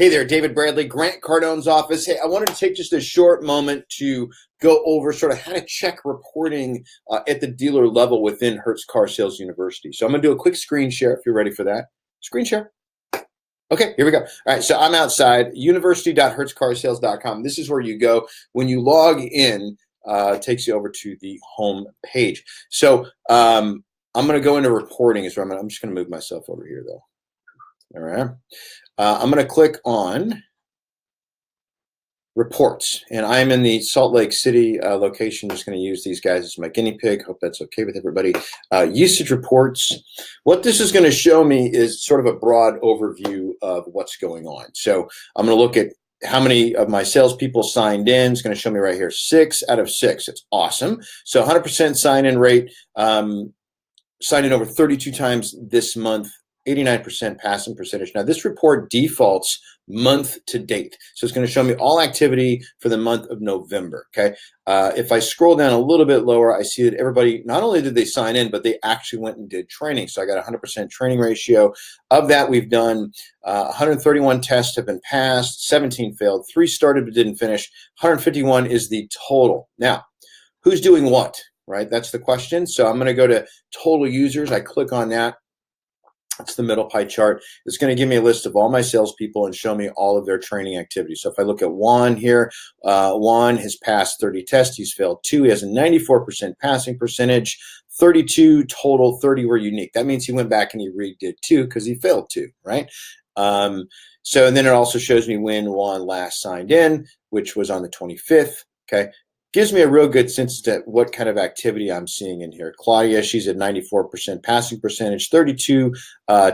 Hey there, David Bradley, Grant Cardone's office. Hey, I wanted to take just a short moment to go over sort of how to check reporting at the dealer level within Hertz Car Sales University. So I'm going to do a quick screen share if you're ready for that. Screen share. Okay, here we go. All right, so I'm outside, university.hertzcarsales.com. This is where you go. When you log in, it takes you over to the home page. So I'm going to go into reporting. I'm just going to move myself over here, though. All right. I'm going to click on reports, and I'm in the Salt Lake City location. Just going to use these guys as my guinea pig. Hope that's okay with everybody. Usage reports. What this is going to show me is sort of a broad overview of what's going on. So I'm going to look at how many of my salespeople signed in. It's going to show me right here, 6 out of 6. It's awesome. So 100% sign-in rate. Signed in over 32 times this month. 89% passing percentage. Now, this report defaults month to date. So it's going to show me all activity for the month of November, okay? If I scroll down a little bit lower, I see that everybody, not only did they sign in, but they actually went and did training. So I got a 100% training ratio. Of that, we've done 131 tests have been passed, 17 failed, 3 started but didn't finish. 151 is the total. Now, who's doing what, right? That's the question. So I'm going to go to total users. I click on that. That's the middle pie chart. It's going to give me a list of all my salespeople and show me all of their training activities. So if I look at Juan here, Juan has passed 30 tests. He's failed 2. He has a 94% passing percentage, 32 total, 30 were unique. That means he went back and he redid 2 because he failed 2, right? And then it also shows me when Juan last signed in, which was on the 25th, okay? Gives me a real good sense of what kind of activity I'm seeing in here. Claudia, she's at 94% passing percentage, 32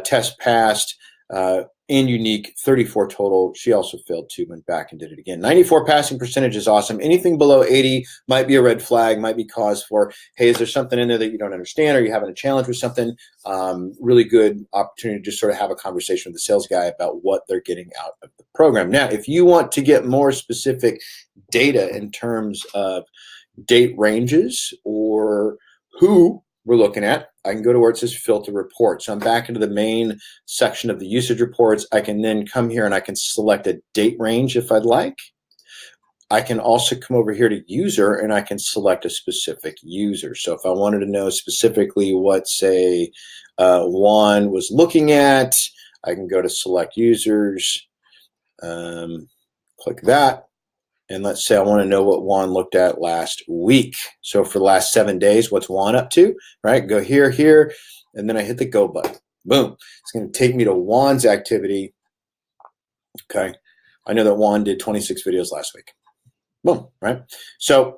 tests passed, and unique, 34 total. She also failed 2, went back and did it again. 94 passing percentage is awesome. Anything below 80 might be a red flag, might be cause for, hey, is there something in there that you don't understand? Are you having a challenge with something? Really good opportunity to just sort of have a conversation with the sales guy about what they're getting out of the program. Now, if you want to get more specific data in terms of date ranges or who we're looking at, I can go to where it says filter report. So I'm back into the main section of the usage reports. I can then come here and I can select a date range if I'd like. I can also come over here to user and I can select a specific user. So if I wanted to know specifically what, say, Juan was looking at, I can go to select users, click that. And let's say I want to know what Juan looked at last week. So for the last 7 days, what's Juan up to, right? Go here, here, and then I hit the go button. Boom. It's going to take me to Juan's activity. Okay. I know that Juan did 26 videos last week. Boom, right? So,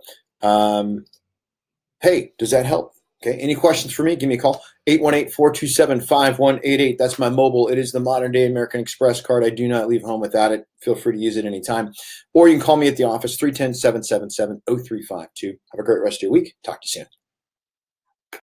hey, does that help? Okay, any questions for me? Give me a call, 818-427-5188. That's my mobile. It is the modern day American Express card. I do not leave home without it. Feel free to use it anytime. Or you can call me at the office, 310-777-0352. Have a great rest of your week. Talk to you soon.